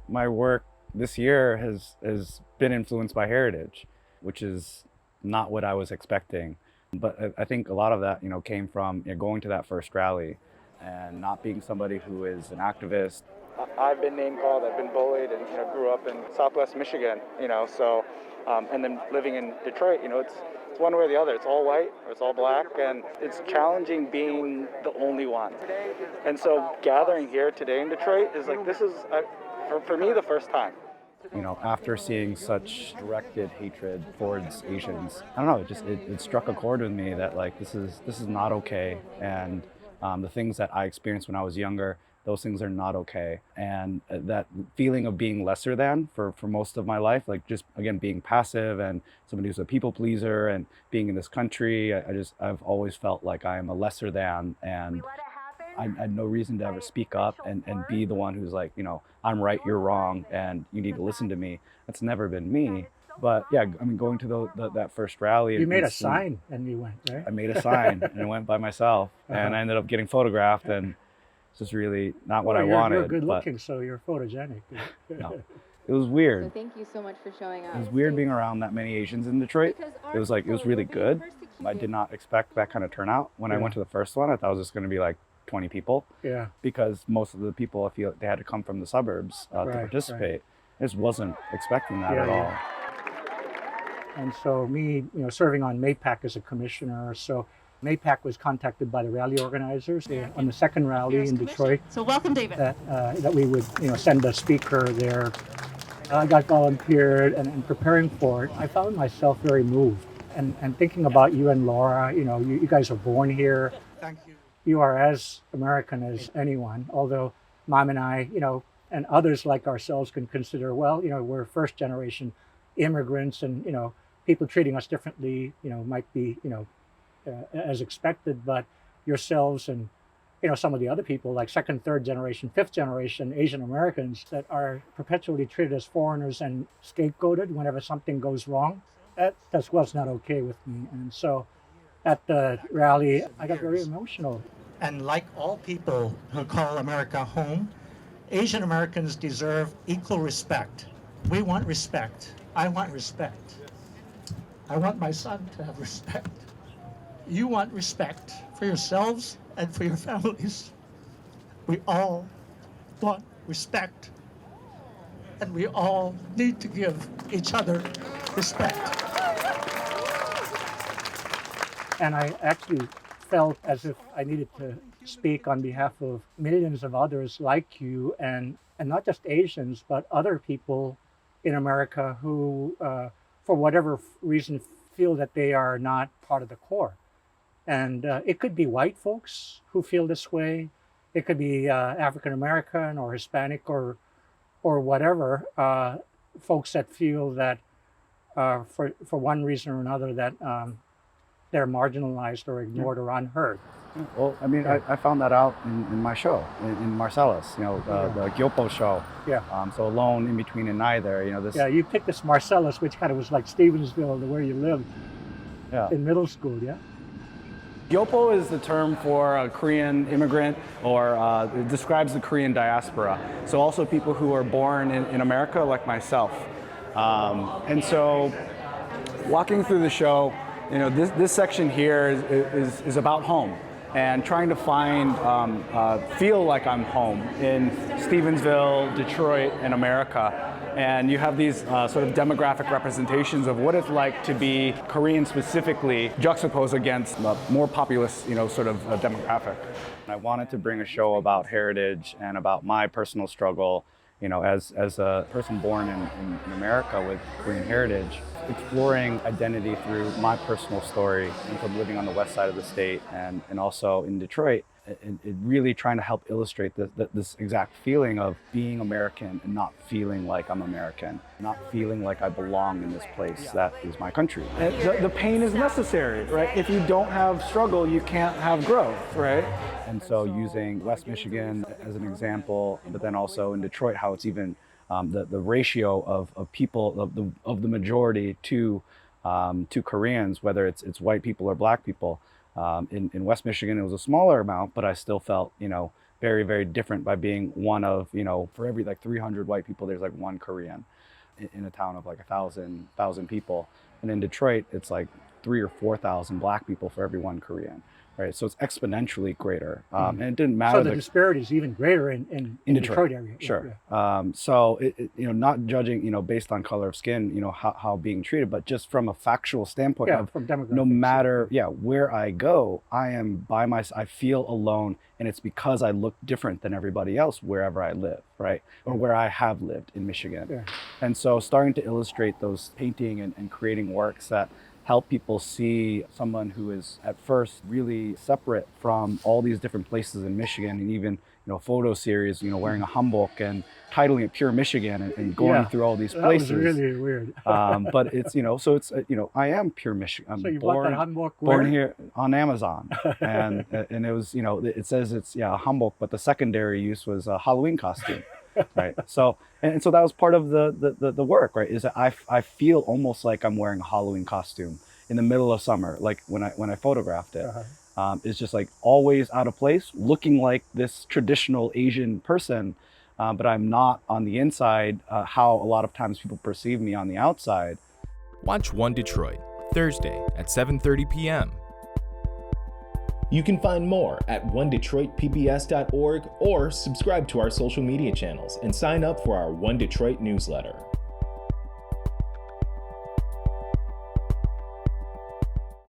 my work this year has been influenced by heritage, which is not what I was expecting. But I think a lot of that, came from going to that first rally and not being somebody who is an activist. I've been name called, I've been bullied, and grew up in Southwest Michigan, and then living in Detroit, it's one way or the other. It's all white or it's all black, and it's challenging being the only one. And so gathering here today in Detroit is like, this is, for me, the first time. After seeing such directed hatred towards Asians, I don't know, it struck a chord with me that like this is not okay, and the things that I experienced when I was younger, those things are not okay. And that feeling of being lesser than for most of my life, like just again being passive and somebody who's a people pleaser and being in this country, I've always felt like I am a lesser than, and I had no reason to ever speak up and be the one who's like, I'm right, you're wrong, and you need to listen to me. That's never been me. But yeah, I mean, going to that first rally. You made a sign and you went, right? I made a sign and I went by myself, and I ended up getting photographed, and it's just really not what I wanted. You're good looking, so you're photogenic. No, it was weird. So thank you so much for showing up. It was weird being around that many Asians in Detroit. It was really good. I did not expect that kind of turnout. When I went to the first one, I thought it was just going to be like 20 people. Yeah. Because most of the people, I feel they had to come from the suburbs to participate. I just wasn't expecting that at all. And so me, serving on MAPAAC as a commissioner, so MAPAAC was contacted by the rally organizers on the second rally in Detroit. So welcome, David. That we would, send a speaker there. I got volunteered, and preparing for it, I found myself very moved. And thinking about you and Laura, you guys are born here. Thank you. You are as American as anyone, although Mom and I, and others like ourselves can consider, well, we're first generation immigrants, and, people treating us differently, might be, as expected, but yourselves and, some of the other people like second, third generation, fifth generation Asian Americans that are perpetually treated as foreigners and scapegoated whenever something goes wrong, that was not okay with me. And so at the rally, I got very emotional. And like all people who call America home, Asian Americans deserve equal respect. We want respect. I want respect. I want my son to have respect. You want respect for yourselves and for your families. We all want respect, and we all need to give each other respect. And I actually felt as if I needed to speak on behalf of millions of others like you, and not just Asians, but other people in America who, for whatever reason, feel that they are not part of the core. And it could be white folks who feel this way. It could be African American or Hispanic or whatever, folks that feel that for one reason or another that they're marginalized or ignored or unheard. Well, I mean, I found that out in my show, in Marcellus, the Gyopo show. Yeah. So Alone, In Between, and Neither, this. Yeah, you picked this Marcellus, which kind of was like Stevensville, where you lived in middle school, yeah? Gyopo is the term for a Korean immigrant, or it describes the Korean diaspora. So also people who are born in America, like myself. And so walking through the show, this section here is about home and trying to feel like I'm home in Stevensville, Detroit, and America. And you have these sort of demographic representations of what it's like to be Korean specifically, juxtaposed against a more populous, sort of demographic. I wanted to bring a show about heritage and about my personal struggle, as a person born in America with Korean heritage, exploring identity through my personal story and from living on the west side of the state and also in Detroit. And really trying to help illustrate this exact feeling of being American and not feeling like I'm American, not feeling like I belong in this place that is my country. And the pain is necessary, right? If you don't have struggle, you can't have growth, right? And so using West Michigan as an example, but then also in Detroit, how it's even the ratio of people, of the majority to Koreans, whether it's white people or black people. In West Michigan, it was a smaller amount, but I still felt, very, very different by being one of, for every like 300 white people, there's like one Korean in a town of like 1,000 people. And in Detroit, it's like 3,000 or 4,000 black people for every one Korean, right? So it's exponentially greater. And it didn't matter. So the disparity is even greater in Detroit area. Sure. Yeah. So not judging, based on color of skin, how being treated, but just from a factual standpoint of from demographics. no matter, where I go, I am I feel alone, and it's because I look different than everybody else wherever I live, right? Or where I have lived in Michigan. Yeah. And so starting to illustrate those painting and creating works that help people see someone who is at first really separate from all these different places in Michigan, and even photo series, wearing a hanbok and titling it Pure Michigan and going through all these places. That was really weird. But it's so it's I am Pure Michigan. I'm so you bought that hanbok born here on Amazon, and it was it says it's a hanbok, but the secondary use was a Halloween costume. Right. So and so that was part of the work, right? Is that I feel almost like I'm wearing a Halloween costume in the middle of summer, like when I photographed it. It's just like always out of place, looking like this traditional Asian person, but I'm not on the inside, how a lot of times people perceive me on the outside. Watch One Detroit, Thursday at 7:30 p.m. You can find more at onedetroitpbs.org or subscribe to our social media channels and sign up for our One Detroit newsletter.